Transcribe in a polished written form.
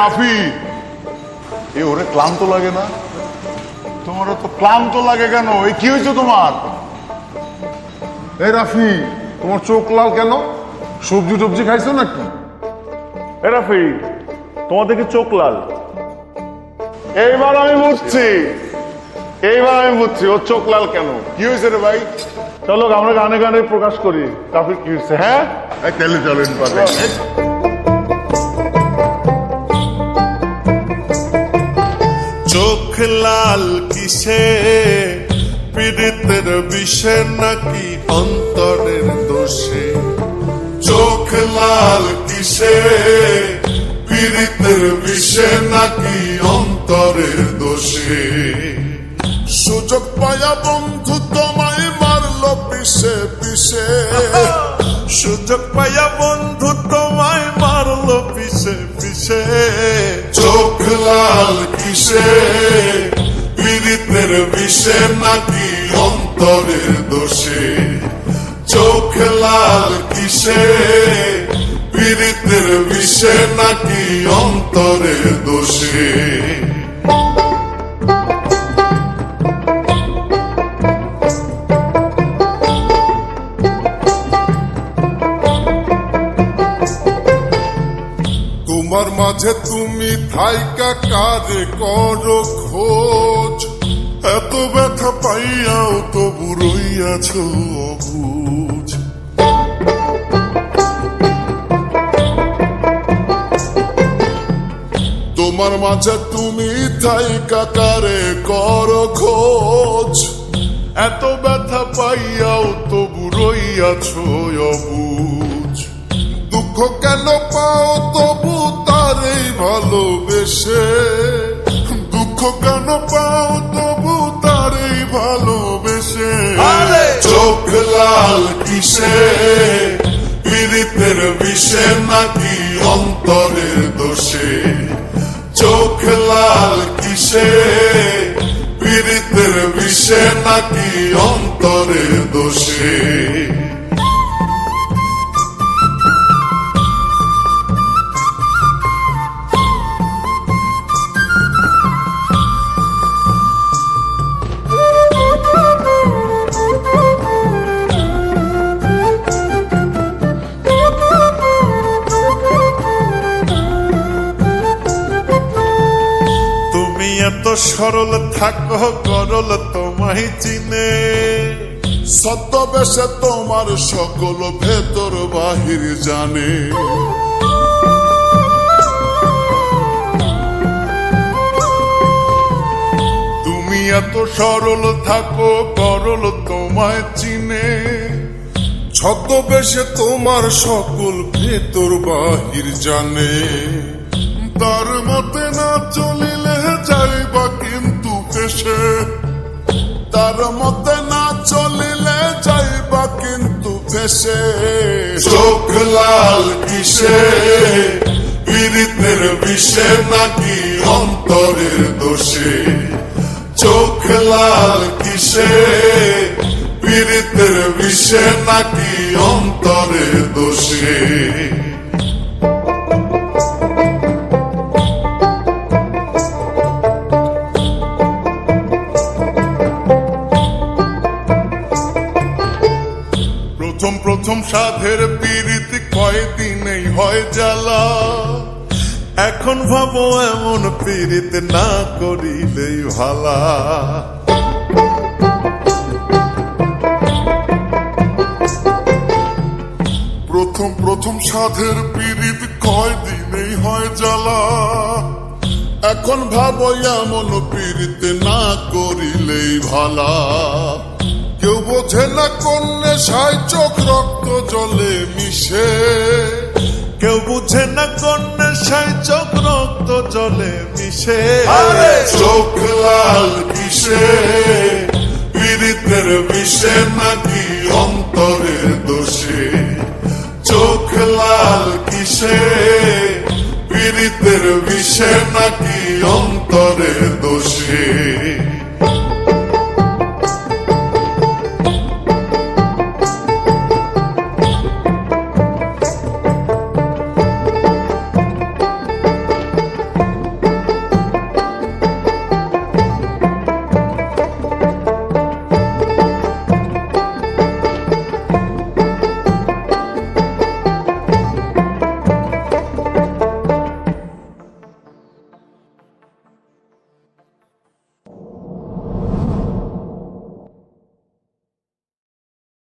রাফি, এ ওরে ক্লান্ত লাগে না? তোমার তো ক্লান্ত লাগে কেন? এই কি হয়েছে তোমার? এই রাফি, তোমার চোখ লাল কেন? সবজি টবজি খাইছো নাকি? এ রাফি, তোমার দেখে চোখ লাল। এইবার আমি বুঝছি ওর চোখ লাল কেন। কি হয়েছে রে ভাই? চলো আমরা গানে গানে প্রকাশ করি রাফির কি হয়েছে। হ্যাঁ, তাহলে চলেন পারে। চোখ লাল কিসে? পীড়িতের বিষে নাকি অন্তরের দোষে? চোখ লাল কিসে? পীড়িতের বিষে নাকি অন্তরের দোষে? সুযোগ পায়া বন্ধু তোমায় মারলো পিছে পিছে। সুযোগ পায়া বন্ধু তোমায় মারলো পিছে পিছে। চোখ লাল কিসে? পীড়িতের বিষে নাকি অন্তরের দোষে? চোখ লাল কিসে? পীড়িতের বিষে নাকি অন্তরের দোষে? তোমার মাঝে তুমি থাইকা কারে করো খোঁজ? এত ব্যথা পাইয়াও তো বুড়ইয়াছ অবুঝ। তোমার মাঝে তুমি থাইকা কারে করো খোঁজ? এত ব্যথা পাইয়াও তো বুড়ইয়াছ অবুঝ। দুঃখ কেন পাও তবু তারেই ভালোবেসে? দুঃখ কেন পাও তবু তারেই ভালোবেসে? চোখ লাল কিসে? পীড়িতের বিষে নাকি অন্তরের দোষে? চোখ লাল কিসে? পীড়িতের বিষে নাকি অন্তরের দোষে? এত সরল থাকো গরল তোমায় চিনে। ছদ্মবেশে তোমার সকল ভেতর বাহির জানে। তুমি এত সরল থাকো গরল তোমায় চিনে। ছদ্মবেশে তোমার সকল ভেতর বাহির জানে। তার মতে না চলিলে যাইবা কিন্তু ফেসে। তার মতে না চলিলে যাইবা কিন্তু ফেসে। চোখ লাল কিসে? পীড়িতের বিষে নাকি অন্তরের দোষে? চোখ লাল কিসে? পীড়িতের বিষে নাকি অন্তরের দোষে? প্রথম সাধের পীড়িত কয়দিনেই হয় জ্বালা। এখন ভাবো এমন পীড়িত না করিলেই ভালা। প্রথম সাধের পীড়িত কয়দিনেই হয় জ্বালা। এখন ভাবো এমন পীড়িত না করিলেই ভালা। কেউ বোঝে না কোন নেশায় চোখ রক্ত জলে মিশে। কেউ বুঝে না কোন নেশায় চোখ রক্ত জলে মিশে। চোখ লাল কিসে? পীড়িতের বিষে নাকি অন্তরের দোষে? চোখ লাল কিসে? পীড়িতের বিষে নাকি অন্তরের দোষে?